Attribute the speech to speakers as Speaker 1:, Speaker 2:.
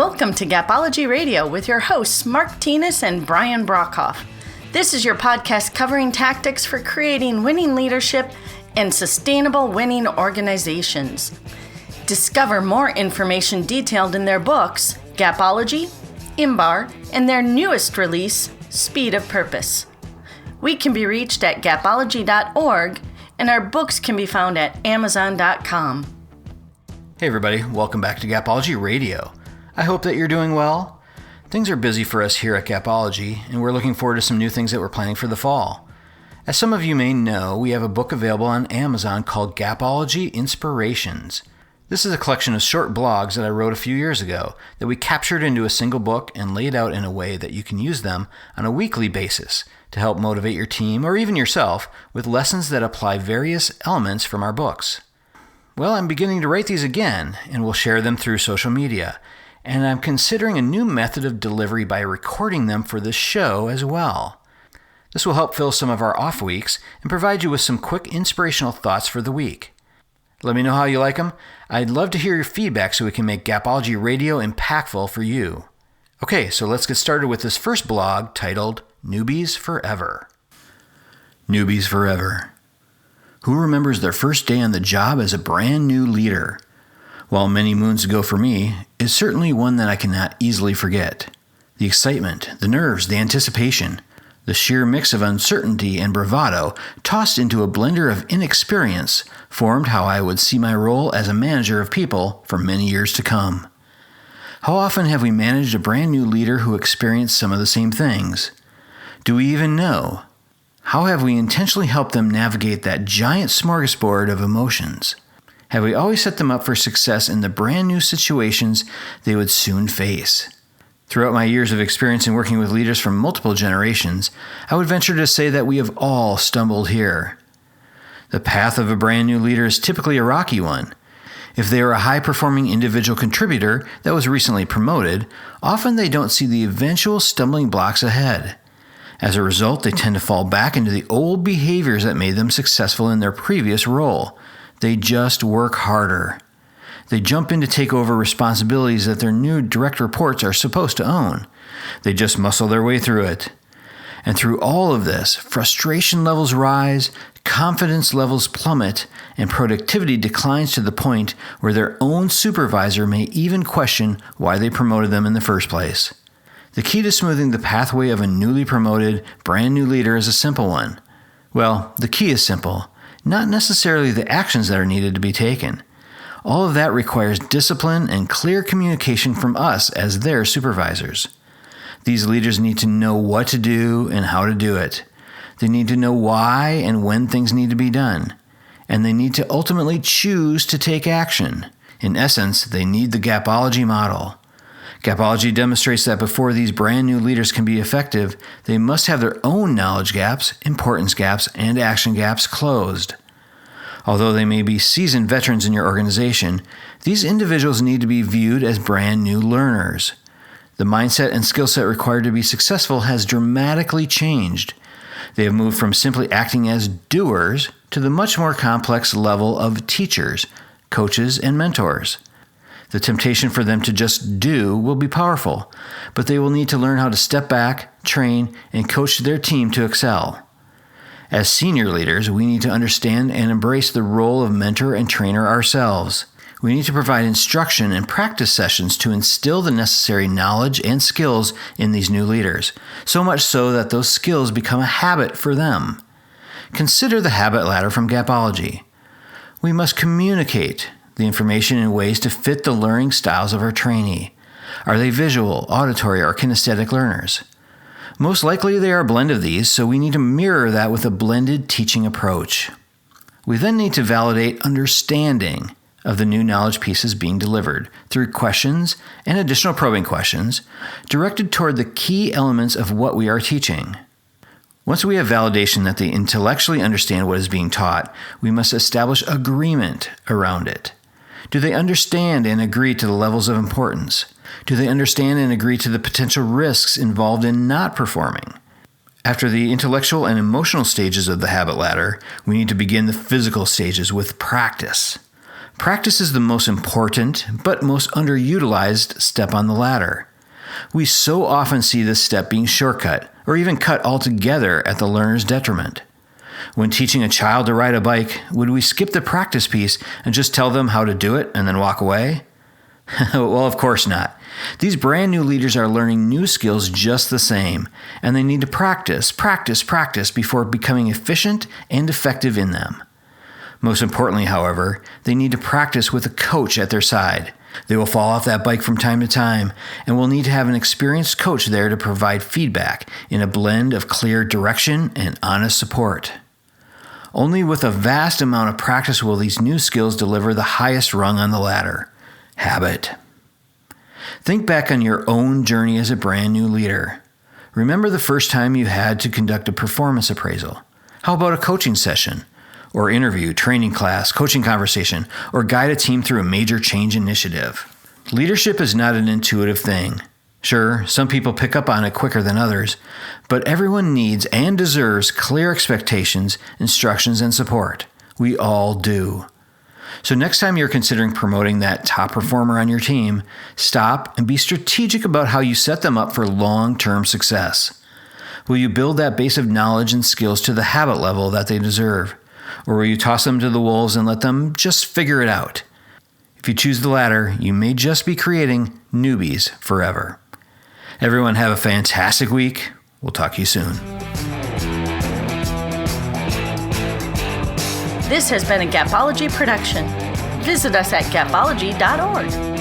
Speaker 1: Welcome to Gapology Radio with your hosts Mark Tinas and Brian Brockhoff. This is your podcast covering tactics for creating winning leadership and sustainable winning organizations. Discover more information detailed in their books, Gapology, Imbar, and their newest release, Speed of Purpose. We can be reached at gapology.org, and our books can be found at amazon.com.
Speaker 2: Hey everybody, welcome back to Gapology Radio. I hope that you're doing well. Things are busy for us here at Gapology, and we're looking forward to some new things that we're planning for the fall. As some of you may know, we have a book available on Amazon called Gapology Inspirations. This is a collection of short blogs that I wrote a few years ago that we captured into a single book and laid out in a way that you can use them on a weekly basis to help motivate your team or even yourself with lessons that apply various elements from our books. Well, I'm beginning to write these again, and we'll share them through social media. And I'm considering a new method of delivery by recording them for this show as well. This will help fill some of our off weeks and provide you with some quick inspirational thoughts for the week. Let me know how you like them. I'd love to hear your feedback so we can make Gapology Radio impactful for you. Okay, so let's get started with this first blog titled Newbies Forever. Newbies Forever. Who remembers their first day on the job as a brand new leader? While many moons ago for me, is certainly one that I cannot easily forget. The excitement, the nerves, the anticipation, the sheer mix of uncertainty and bravado tossed into a blender of inexperience formed how I would see my role as a manager of people for many years to come. How often have we managed a brand new leader who experienced some of the same things? Do we even know? How have we intentionally helped them navigate that giant smorgasbord of emotions? Have we always set them up for success in the brand new situations they would soon face? Throughout my years of experience in working with leaders from multiple generations, I would venture to say that we have all stumbled here. The path of a brand new leader is typically a rocky one. If they are a high-performing individual contributor that was recently promoted, often they don't see the eventual stumbling blocks ahead. As a result, they tend to fall back into the old behaviors that made them successful in their previous role. They just work harder. They jump in to take over responsibilities that their new direct reports are supposed to own. They just muscle their way through it. And through all of this, frustration levels rise, confidence levels plummet, and productivity declines to the point where their own supervisor may even question why they promoted them in the first place. The key to smoothing the pathway of a newly promoted, brand new leader is a simple one. Well, the key is simple. Not necessarily the actions that are needed to be taken. All of that requires discipline and clear communication from us as their supervisors. These leaders need to know what to do and how to do it. They need to know why and when things need to be done. And they need to ultimately choose to take action. In essence, they need the Gapology model. Gapology demonstrates that before these brand new leaders can be effective, they must have their own knowledge gaps, importance gaps, and action gaps closed. Although they may be seasoned veterans in your organization, these individuals need to be viewed as brand new learners. The mindset and skill set required to be successful has dramatically changed. They have moved from simply acting as doers to the much more complex level of teachers, coaches, and mentors. The temptation for them to just do will be powerful, but they will need to learn how to step back, train, and coach their team to excel. As senior leaders, we need to understand and embrace the role of mentor and trainer ourselves. We need to provide instruction and practice sessions to instill the necessary knowledge and skills in these new leaders, so much so that those skills become a habit for them. Consider the habit ladder from Gapology. We must communicate the information in ways to fit the learning styles of our trainee. Are they visual, auditory, or kinesthetic learners? Most likely they are a blend of these, so we need to mirror that with a blended teaching approach. We then need to validate understanding of the new knowledge pieces being delivered through questions and additional probing questions directed toward the key elements of what we are teaching. Once we have validation that they intellectually understand what is being taught, we must establish agreement around it. Do they understand and agree to the levels of importance? Do they understand and agree to the potential risks involved in not performing? After the intellectual and emotional stages of the habit ladder, we need to begin the physical stages with practice. Practice is the most important, but most underutilized step on the ladder. We so often see this step being shortcut, or even cut altogether at the learner's detriment. When teaching a child to ride a bike, would we skip the practice piece and just tell them how to do it and then walk away? Well, of course not. These brand new leaders are learning new skills just the same, and they need to practice before becoming efficient and effective in them. Most importantly, however, they need to practice with a coach at their side. They will fall off that bike from time to time, and will need to have an experienced coach there to provide feedback in a blend of clear direction and honest support. Only with a vast amount of practice will these new skills deliver the highest rung on the ladder: habit. Think back on your own journey as a brand new leader. Remember the first time you had to conduct a performance appraisal. How about a coaching session, or interview, training class, coaching conversation, or guide a team through a major change initiative? Leadership is not an intuitive thing. Sure, some people pick up on it quicker than others, but everyone needs and deserves clear expectations, instructions, and support. We all do. So next time you're considering promoting that top performer on your team, stop and be strategic about how you set them up for long-term success. Will you build that base of knowledge and skills to the habit level that they deserve? Or will you toss them to the wolves and let them just figure it out? If you choose the latter, you may just be creating newbies forever. Everyone have a fantastic week. We'll talk to you soon.
Speaker 1: This has been a Gapology production. Visit us at gapology.org.